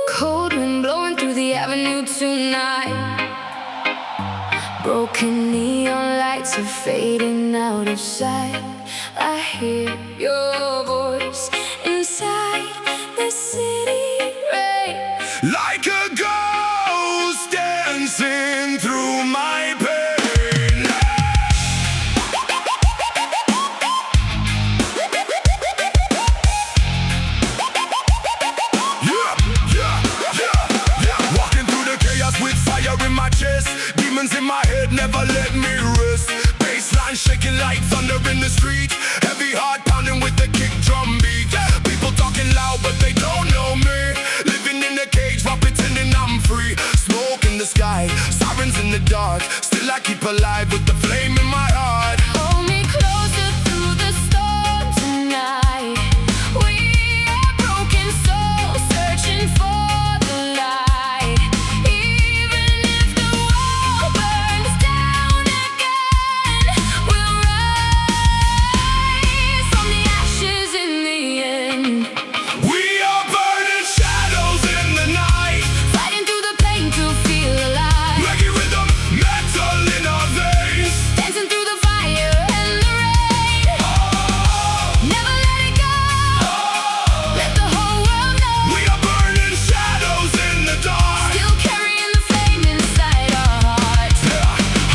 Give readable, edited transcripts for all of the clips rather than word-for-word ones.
Cold wind blowing through the avenue tonight. Broken neon lights are fading out of sight. I hear your voice inside the city rain, like a ghost dancing through my pain. Walking through the chaos with fire in my chest. Demons in my head never let me rest. Bassline shaking like thunder in the street. Heavy heart pounding with the kick drum beat. People talking loud but they don't know me. Living in a cage while pretending I'm free. Smoke in the sky, sirens in the dark. Still I keep alive with the flame in my heart. hold me closer through the storm tonight. We are broken souls searching for the light. Even if the world burns down again, we'll rise from the ashes in the end. We are burning shadows in the night. Fighting through the pain to feel alive. Reggae rhythm, metal in our veins. Dancing through the fire and the rain. Never let it go. Let the whole world know. We are burning shadows in the dark. Still carrying the flame inside our hearts.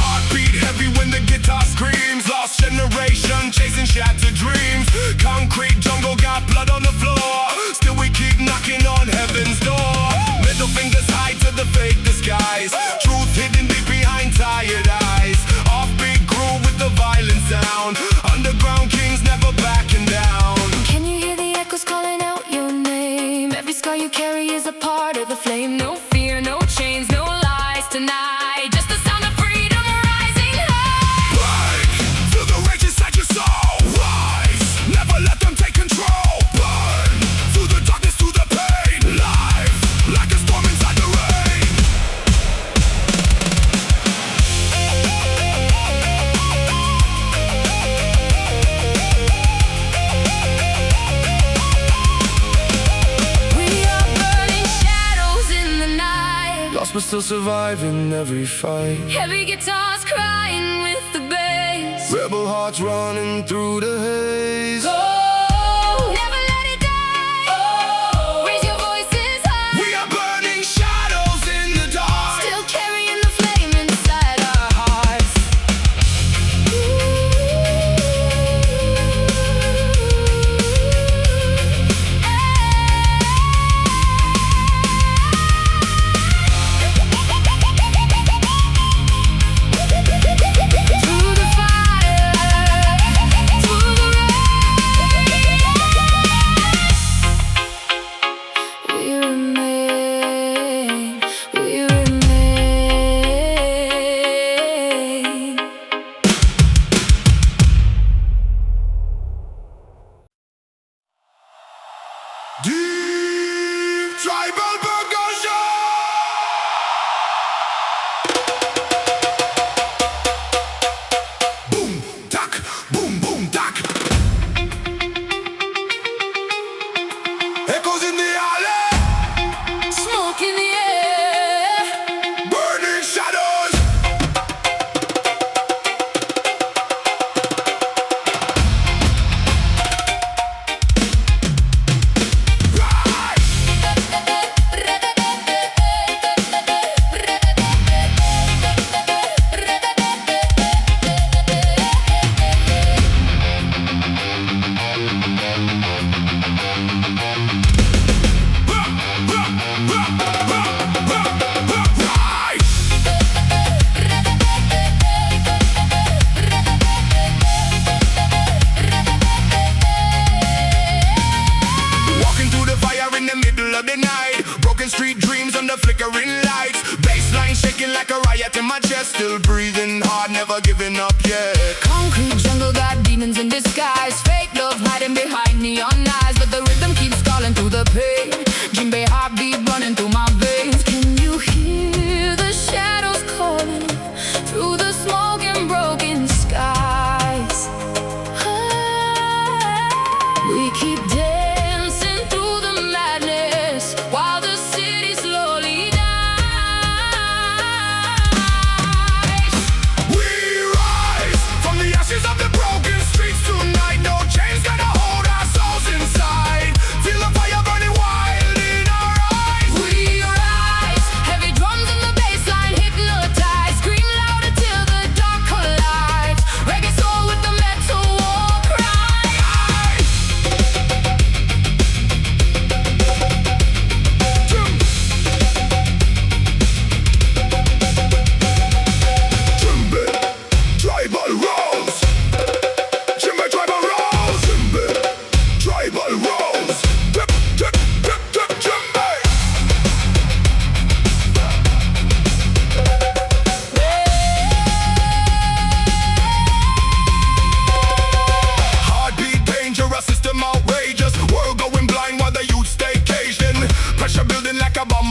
Heartbeat heavy when the guitar screams. Lost generation chasing shattered dreams. Concrete jungle got blood on the floor. Still we keep knocking on heaven's door. Middle fingers high to the fake disguise. Truth hidden deep behind tired eyes. Offbeat groove with the violent sound. Underground kings never backing down. Can you hear the echoes calling out your name? Every scar you carry is a part of the flame. No fear, no chains, no lies tonight. Just the sound of freedom rising high. Break through the rage inside your soul. Rise, never let them take control. Burn through the darkness, through the pain. Life like a storm inside the rain. We are burning shadows in the night. Lost but still surviving every fight. Heavy guitars crying with the bass. Rebel hearts running through the haze. Never let it die. Raise your voices high. We are burning shadows in the dark. Still carrying the flame inside our hearts. Through the fire, through the rain, we remain, we remain. Deep tribal percussion. Boom, tack, boom, boom, tack. Echoes in the alley, Smoke in the air. burning shadows. Walking through the fire in the middle of the night. Broken street dreams under flickering lights. Bassline shaking like a riot in my chest. Still breathing hard, never giving up yet. Concrete jungle got demons in disguise. Fake love hiding behind neon lights.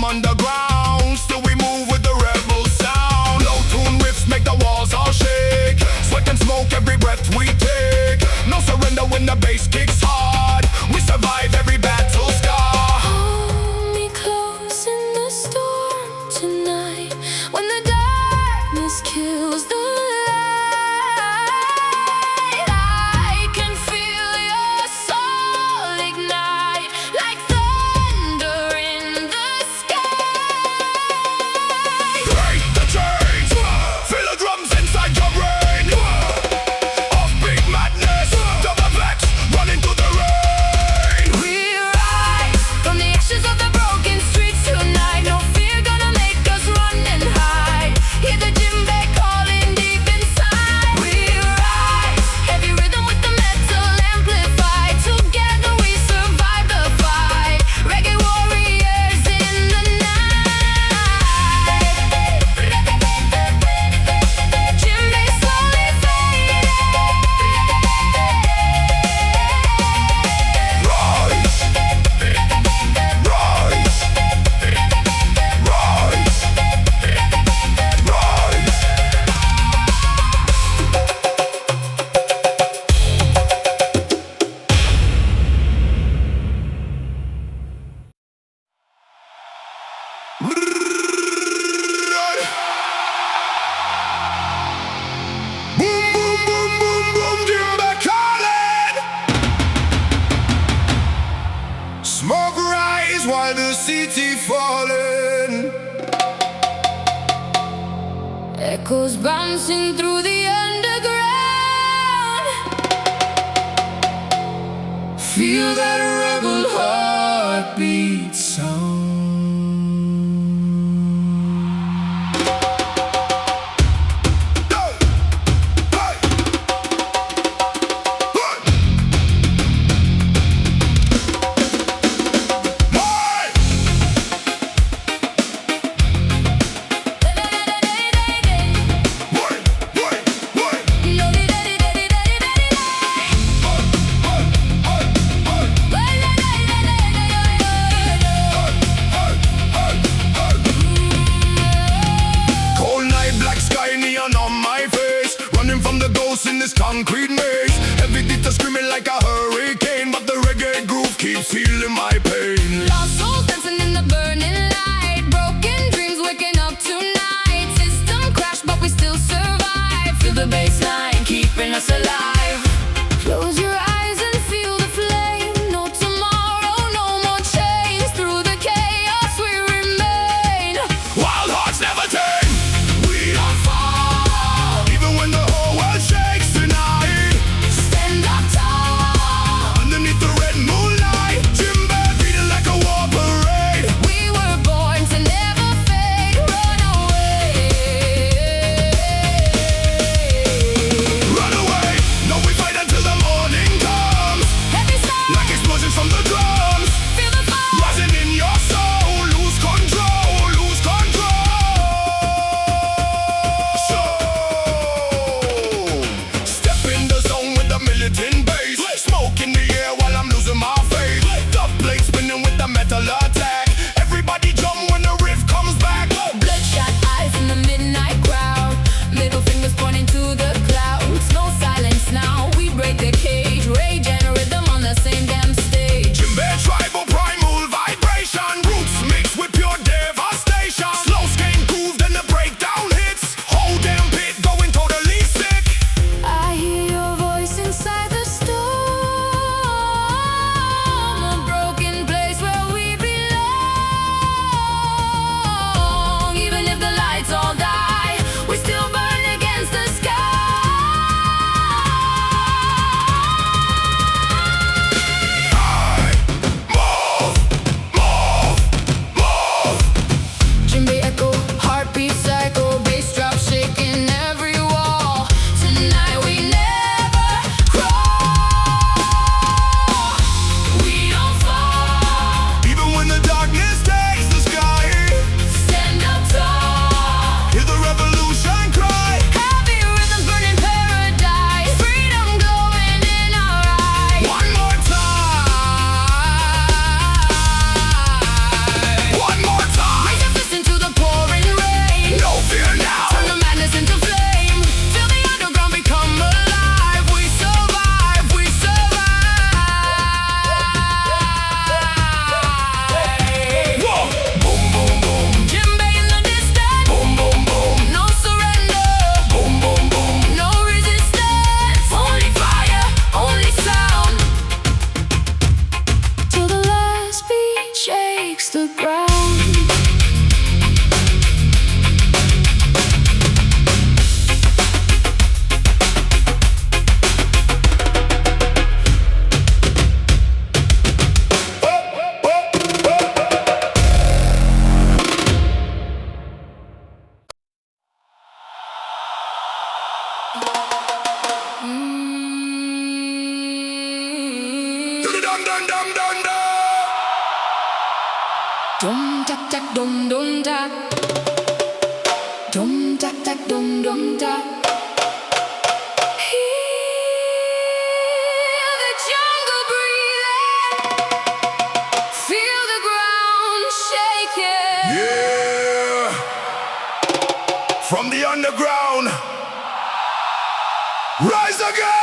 from underground. Still we move with the rebel sound. Low tune riffs make the walls all shake. Sweat and smoke every breath we take. No surrender when the bass kicks hard. We survive every battle scar. Hold me close in the storm tonight, when the darkness kills the light. I can feel your soul ignite like thunder in the sky. Break the chains, feel the drums inside your brain. Offbeat madness, double vex, running through the rain. We rise from the ashes of the broken streets tonight. No fear gonna make us run and hide. Hear the djembe calling deep inside. We rise, heavy rhythm with the metal amplified. Together we survive the fight. Reggae warriors in the night. Djembe slowly fading. Rise, rise, rise, rise. Boom, boom, boom, boom, boom, djembe calling. Smoke rise while the city falling. Echoes bouncing through the underground. Feel that rebel heartbeat sound. Cold night, black sky, neon on my face. Running from the ghosts in this concrete maze. Every detail screaming like a hurricane, but the reggae groove keeps healing my pain. Lost souls dancing in the burning light. Broken dreams waking up tonight. System crash, but we still survive. Feel the bass line keeping us alive. Close your eyes and feel the flame. No tomorrow, no more chains. Through the chaos we remain. Wild hearts never tame. We don't fall. Even when the whole world shakes tonight. Stand up tall. Underneath the red moonlight, djembe beating like a war parade. We were born to never fade. Run away. Run away, no we fight until the morning comes. dum dum dum dum dum. Dum tak tak dum dum da. Dum tak tak dum dum da. Hear the jungle breathing. Feel the ground shaking. Yeah. From the underground, rise again.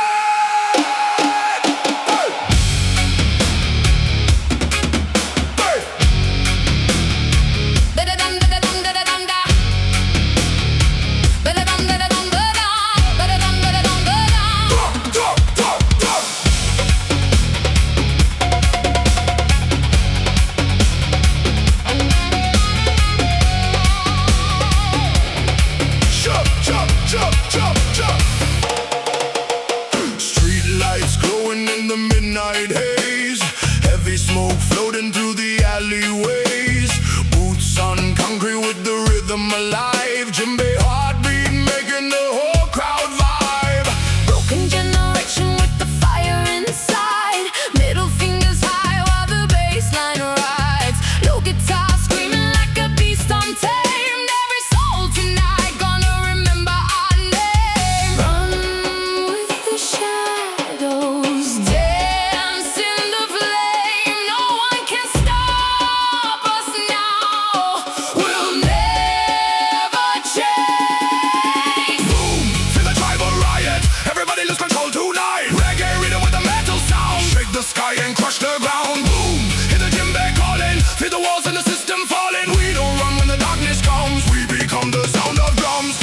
Alive, djembe heartbeat making the whole crowd vibe. Broken generation with the fire inside. Middle fingers high while the bass line rides. Low guitar screaming like a beast untamed. Every soul tonight gonna remember our name. Run with the shadows, dance in the flame. No one can stop us now. We'll never Boom, feel the tribal riot. Everybody lose control tonight. Reggae rhythm with a metal sound. Shake the sky and crush the ground. Boom, hear the djembe calling. Feel the walls and the system falling. We don't run when the darkness comes. We become the sound of drums.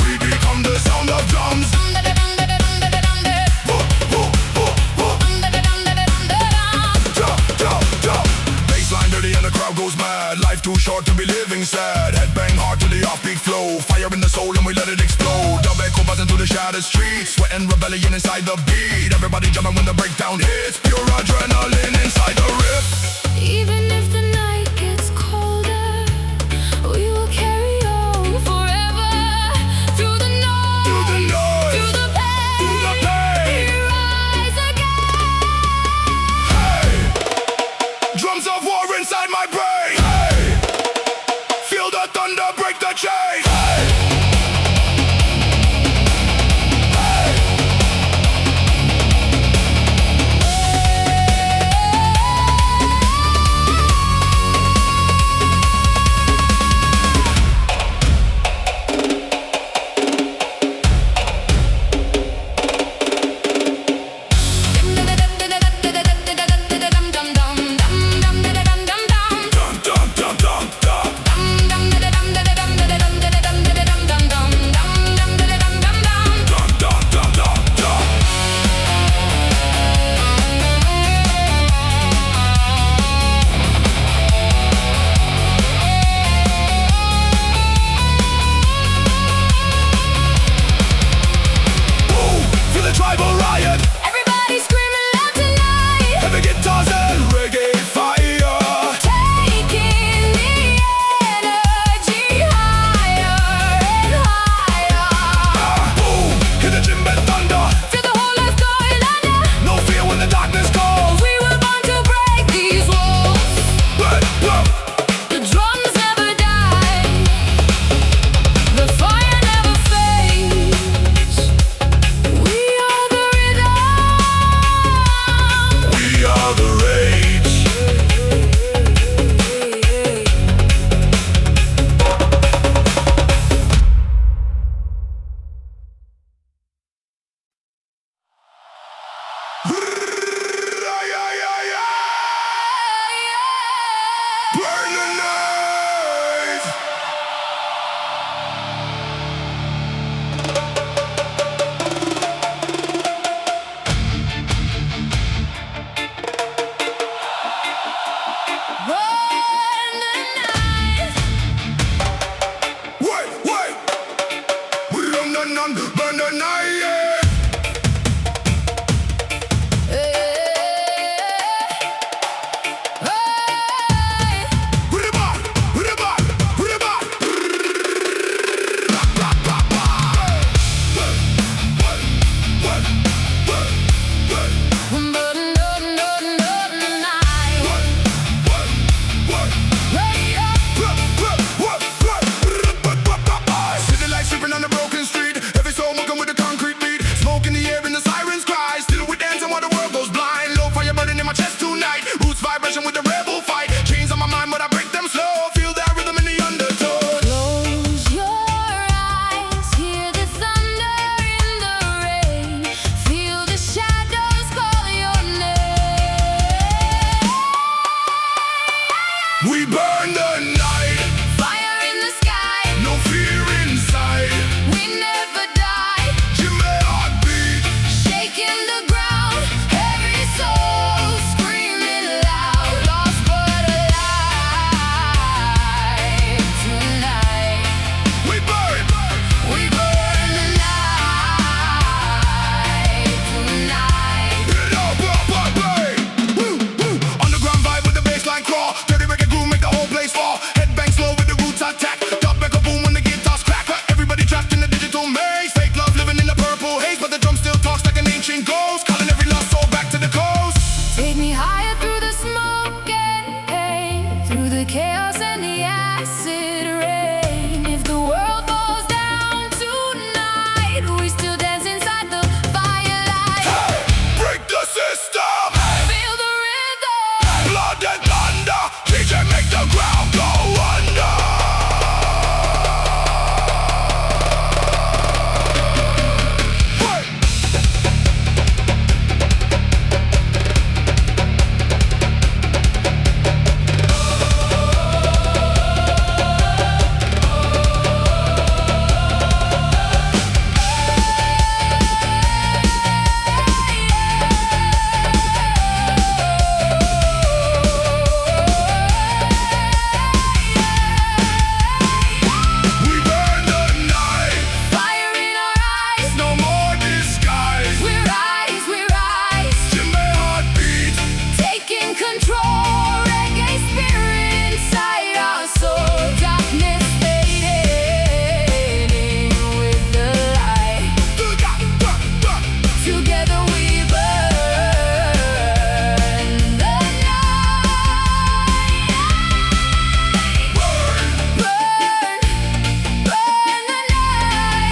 We become the sound of drums. Baseline dirty and the crowd goes mad. Life too short to be living sad. Headbang hard to the offbeat flow. Fire in the soul and we let it explode. Dub echo buzzing through the shattered streets. Sweat and rebellion inside the beat. Everybody jumping when the breakdown hits. Pure adrenaline inside the riff. Even if the night gets colder, we will carry on forever. Through the noise, Through the noise, through the pain, through the pain. we rise again. Hey, drums of war inside my brain. Hey, feel the thunder break the chain. Hey, dum dum dum dum. Dum dum dum dum dum. Boom, feel the tribal riot. Everybody screaming loud tonight. Heavy guitars and reggae fire. Taking the energy higher and higher. Boom, hear the djembe thunder. Feel the whole earth going under. No fear when the darkness calls. We were born to break these walls. But, The drums never die. The fire never fades. We are the rhythm. we are the rage. Burn the night. Burn the night. Wait, wait. Burn the night, burn the night. Yeah. Put it back, put it back, put it back.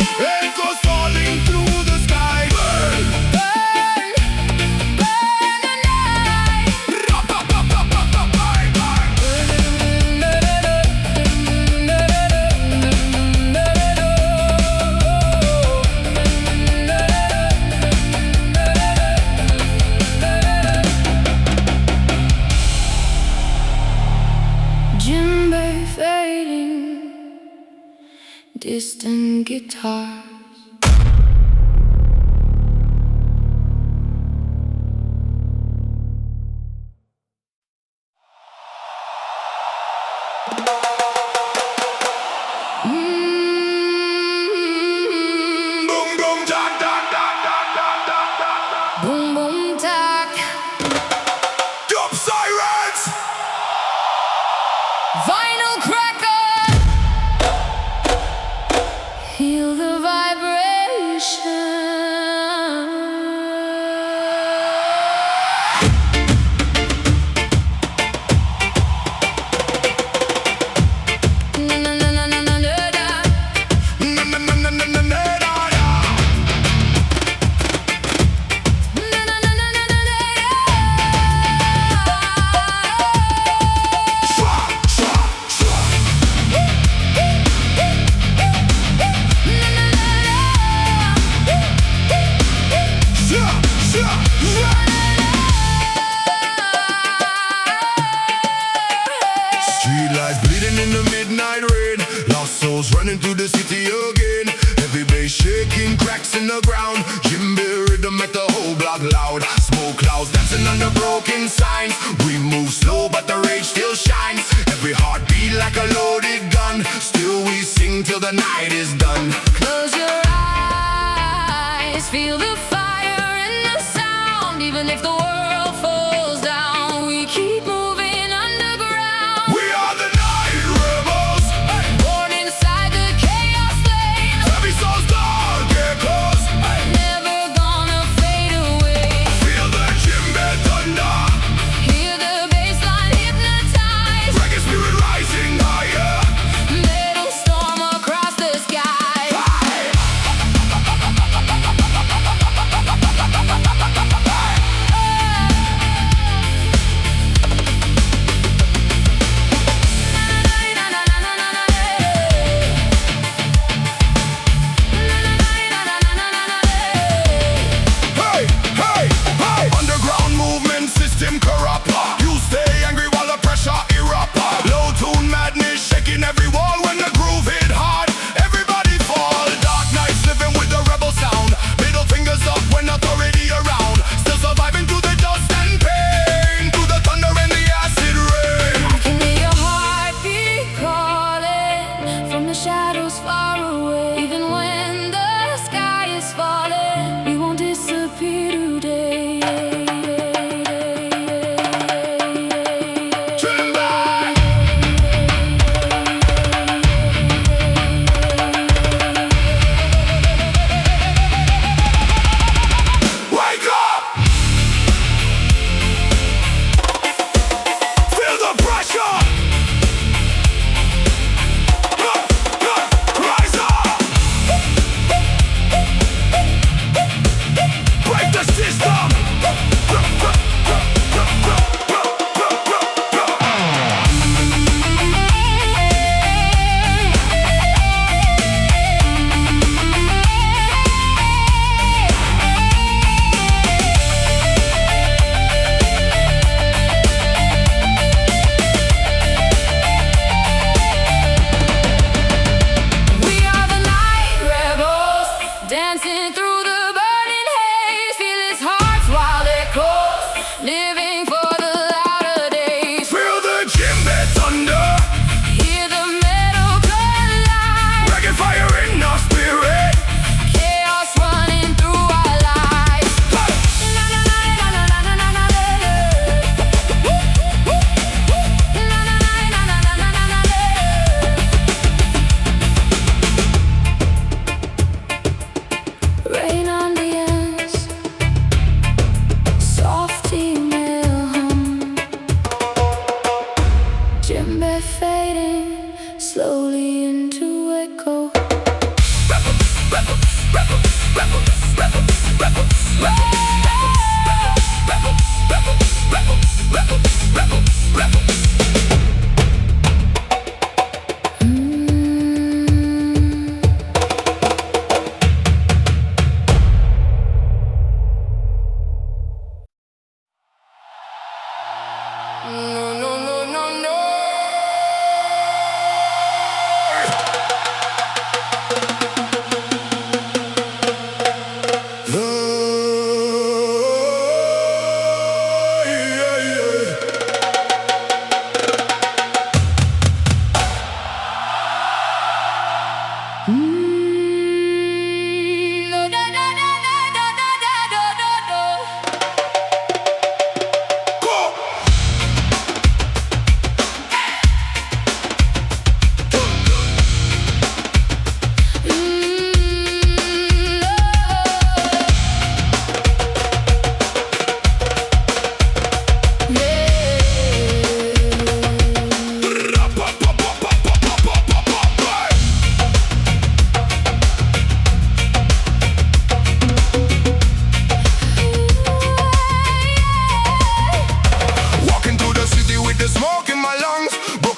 Echoes falling through the sky. Burn, Burn, burn the night. Djembe fading, distant guitars. Boom, boom, da, da, da, da, da, da, da. Boom boom tack, Dub sirens. vinyl cracker. Feel the vibration. Na na na na na na na da. Na, na, na, na, na, na, na, da, da. Na na na na na na na da. Shwa, shwa, shwa. Shwa, shwa, shwa. Street lights bleeding in the midnight rain. Lost souls running through the city again. Heavy bass shaking, cracks in the ground. Djembe rhythm make the whole block loud. Smoke clouds dancing under broken signs. We move slow, but the rage still shines. Every heartbeat like a loaded gun. Still we sing till the night is done. Close your eyes, feel the fire and the sound. Even if the world falls down, we keep moving underground. We are the night rebels. Born inside the chaos flame, Heavy souls, dark echoes. never gonna fade away. Feel the djembe thunder. Hear the bassline hypnotize. Reggae spirit rising higher. Metal storm across the sky.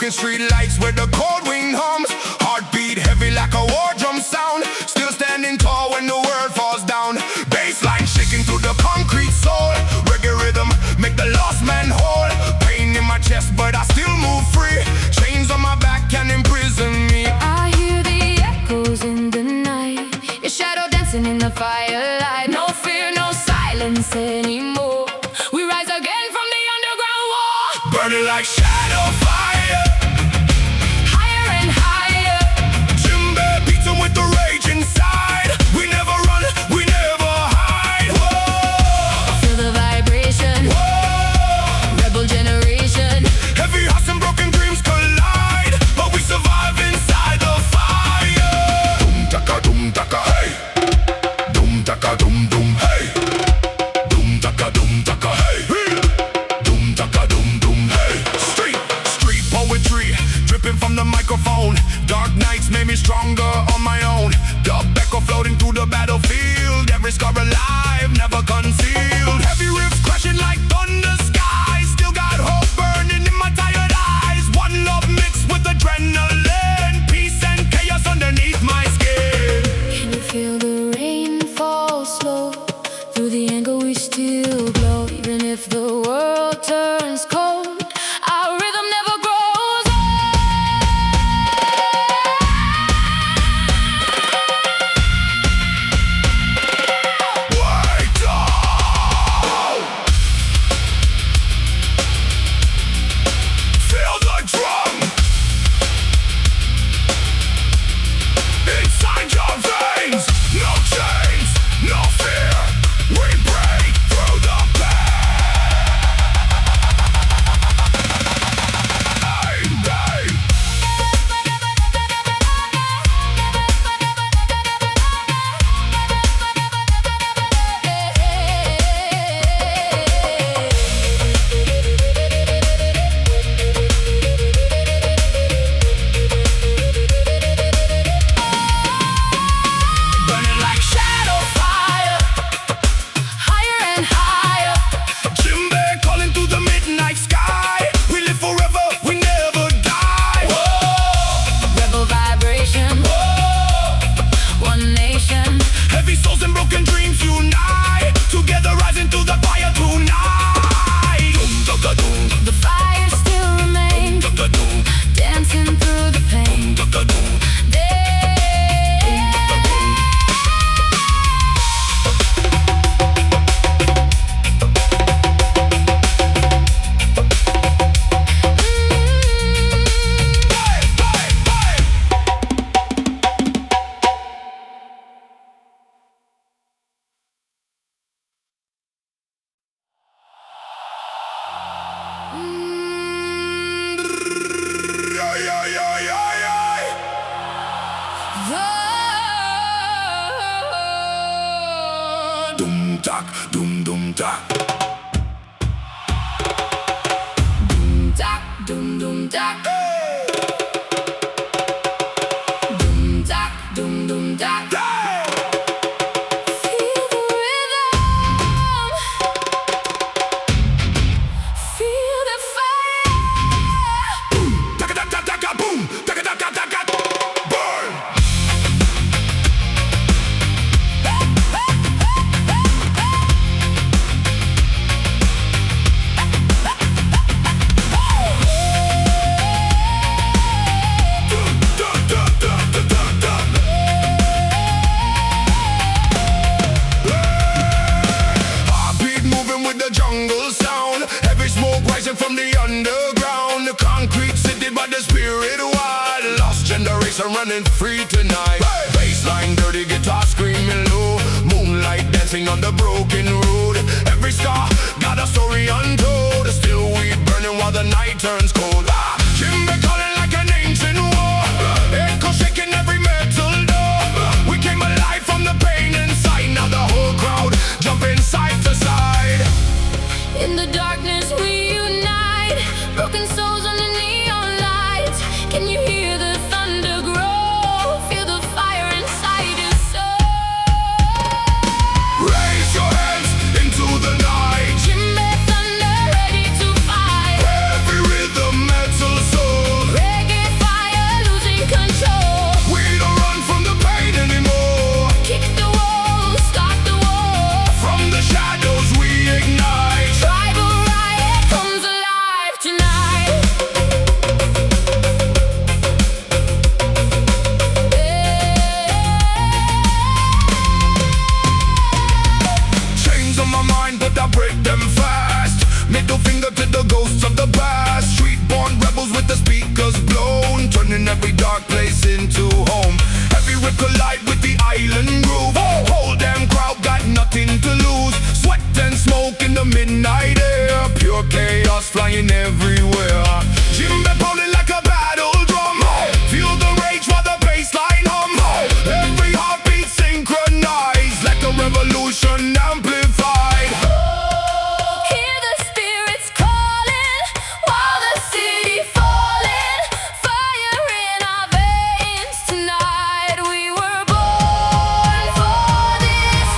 Street lights where the cold wind hums, heartbeat heavy like a war drum sound. Still standing tall when the world falls down. Bassline shaking through the concrete soul. Reggae rhythm make the lost man whole. Pain in my chest but I still move free. Chains on my back can imprison me. I hear the echoes in the night. Your shadow dancing in the firelight. No fear, no silence anymore. We rise again from the underground war. Burning like shadow fire. With the rage inside, we never run, we never hide. Whoa. Feel the vibration. Whoa. Rebel generation. Heavy hearts and broken dreams collide, but we survive inside the fire. Doom taka, hey. Doom taka, doom, hey. Doom taka, hey. Doom taka, doom, hey. Street poetry dripping from the microphone. Dark nights made me stronger on my own. Dub echo floating through the battlefield. Every scar alive, never concealed. Heavy riffs crashing like thunder skies. Still got hope burning in my tired eyes. One love mixed with adrenaline. Peace and chaos underneath my skin. Can you feel the rain fall slow? Through the anger we still glow. Even if the world turns cold, our rhythm never grows old. Wait up! Feel the drum inside your veins. No chains, no fear. We break through the pain. Burning like shadow fire. Higher and higher. Djembe calling through the midnight sky. We live forever, we never die. Whoa. Rebel vibration. Whoa. One nation. Heavy souls and broken dreams unite. Together rising through the fire tonight. Doom taka doom. The fire still remains. Doom taka doom. Dancing through the pain. Doom taka doom. Doom tak, doom tak. Doom tak, doom tak. Doom tak, doom tak. running free tonight. Bassline, dirty guitar screaming low, moonlight dancing on the broken road. Every star got a story untold, still we burning while the night turns cold. Djembe calling like an ancient war, echo shaking every metal door. We came alive from the pain inside, now the whole crowd jumping side to side. In the darkness we unite, broken souls under neon lights. Can you hear the thunder grow? Feel the fire inside your soul. Raise your hands into the night. Djembe thunder ready to fight. Every rhythm metal soul. Reggae fire losing control. We don't run from the pain anymore. Kick the wall, start the war. From the shadows we ignite. Tribal riot comes alive tonight. Chains on my mind, but I break them fast. Middle finger to the ghosts of the past. Street-born rebels with the speakers blown, turning every dark place into home. Heavy rip collide with the island groove. Whole damn crowd got nothing to lose. Sweat and smoke in the midnight air. Pure chaos flying everywhere. Djembe pounding like a battle drum. Feel the rage while the bass line hum. Every heartbeat synchronized, like a revolution amplified. Hear the spirits calling while the city falling. Fire in our veins tonight. We were born for this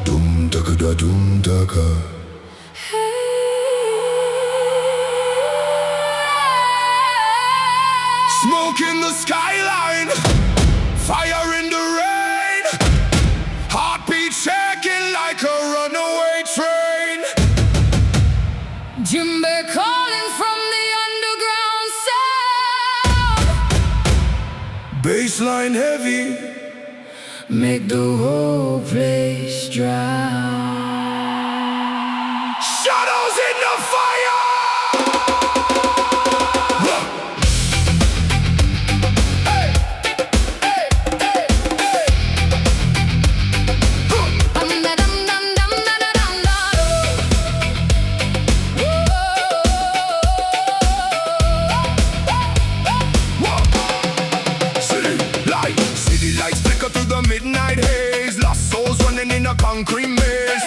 Doom daka da doom daka. Smoke in the skyline, fire in the rain, heartbeat shaking like a runaway train. Djembe calling from the underground sound. Bassline heavy, Make the whole place drown. shadows in the fire. City lights flicker through the midnight haze. Lost souls running in a concrete maze.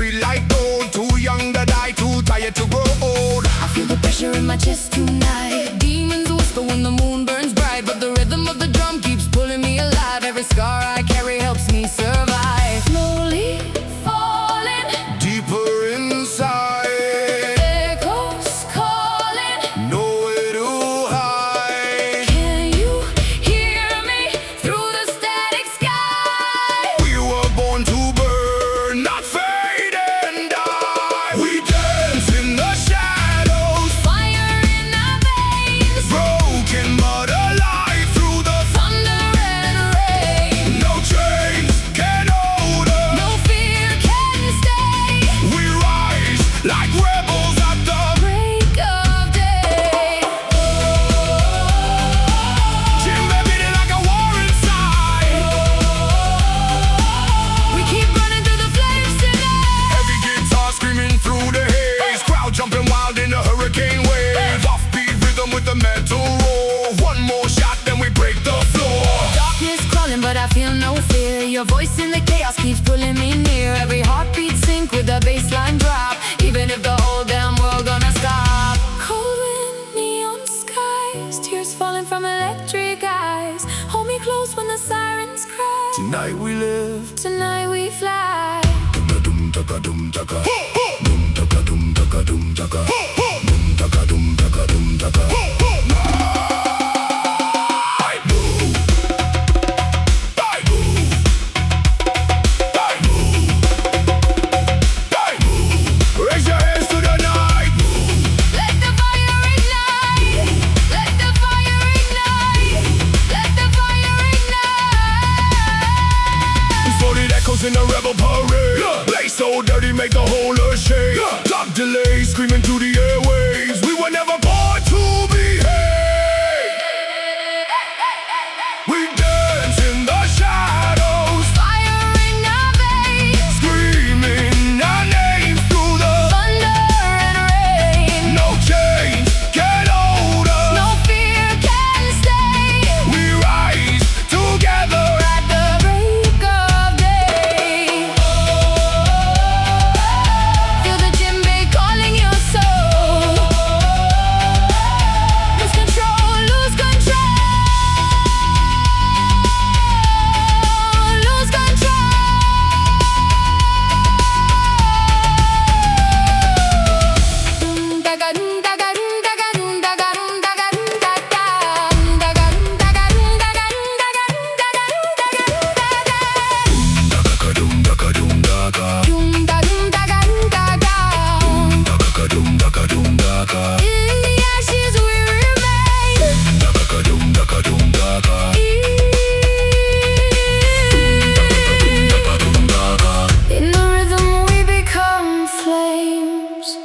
sweet like gold. Too young to die, too tired to grow old. I feel the pressure in my chest tonight. Demons whisper when the moon burns bright, but the rhythm of the drum keeps pulling me alive. Every scar I carry helps me survive. Slowly falling, Deeper inside, echoes calling. nowhere to hide. Can you hear me through the static sky? We were born to burn, not fade and die. We dance in the shadows, Fire in our veins, broken but alive through the thunder and rain. no chains can hold us. No fear can stay. We rise like rebels at the Break of day. djembe beating like a war inside. We keep running through the flames tonight. Every guitar screaming through the haze, crowd jumping wild in a hurricane wave. Offbeat rhythm with the metal roar. One more shot, then we break the floor. Darkness crawling, but I feel no fear. Your voice in the chaos keeps pulling me near. Every heartbeat sync with the bassline drop. Even if the whole damn world gonna stop. Cold wind, neon skies, tears falling from electric eyes. Hold me close when the sirens cry. Tonight we live. Tonight we fly. Dum taka dum taka. Dum taka dum taka dum taka. Dum taka dum taka dum taka. I move. I move. I move. I move. Raise your hands to the night. Let the fire ignite. Let the fire ignite. Let the fire ignite. Floated echoes in the rebel parade. Blaze so dirty, make the whole earth shake. Clock delays, screaming through the airwaves. We were never born to behave. We dance in the shadows, Fire in our veins, screaming our names through the thunder and rain. no change can hold us. No fear can stay. We rise together. At the break of day, feel the djembe calling your soul. Lose control, lose control. Lose control. Dum daga dum daga dum daga dum daga dum daga dum daga dum daga dum daga dum daga dum daga dum daga dum daga Dum daka dum daka. dum daga dum daga dum. Daka dum daka dum daka. In the ashes we remain. Daka dum daka dum daka. In the rhythm we become flames.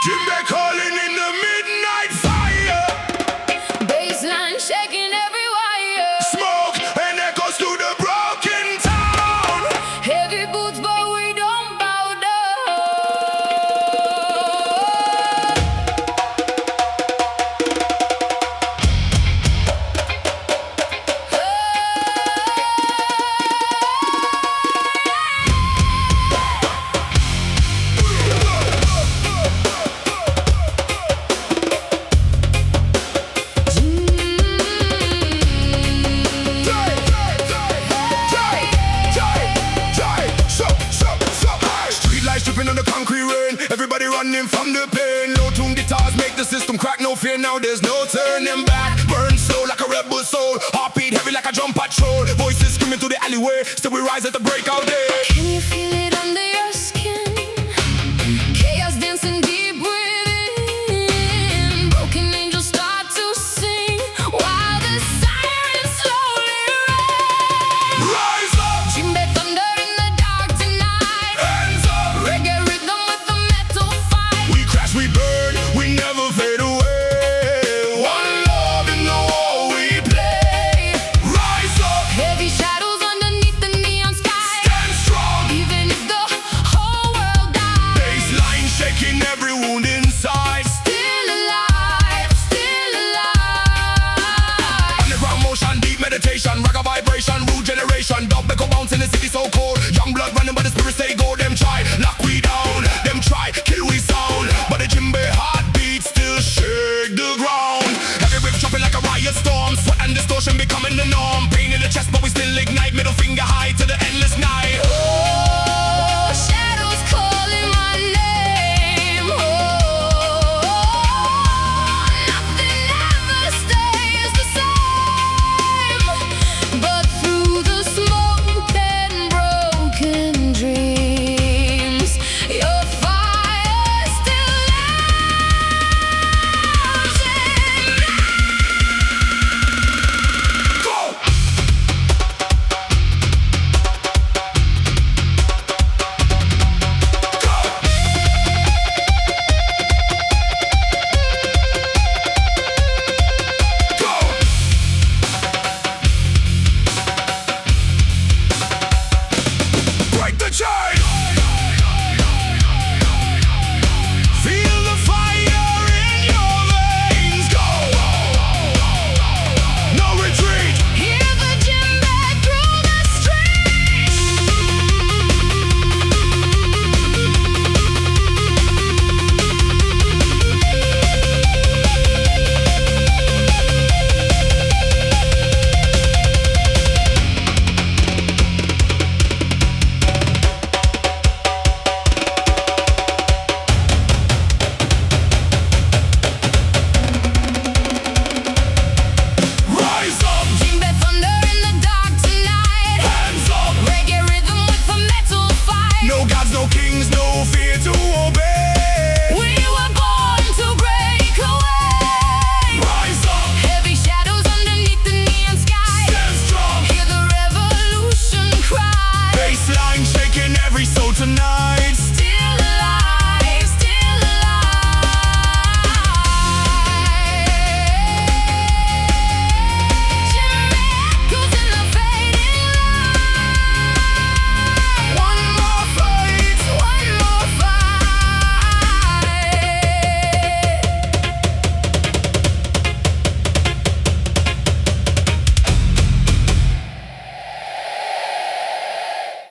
Djembe calling in the midnight fire. Bassline shaking every wire. Smoke and echoes through the broken town. Heavy boots, but we don't bow down. Street lights dripping on the concrete rain. Everybody running from the pain. Low tune guitars make the system crack. No fear now, there's no turning back. Burn slow like a rebel soul. Heartbeat heavy like a drum patrol. Voices screaming through the alleyway. Still we rise at the break of day. Can you feel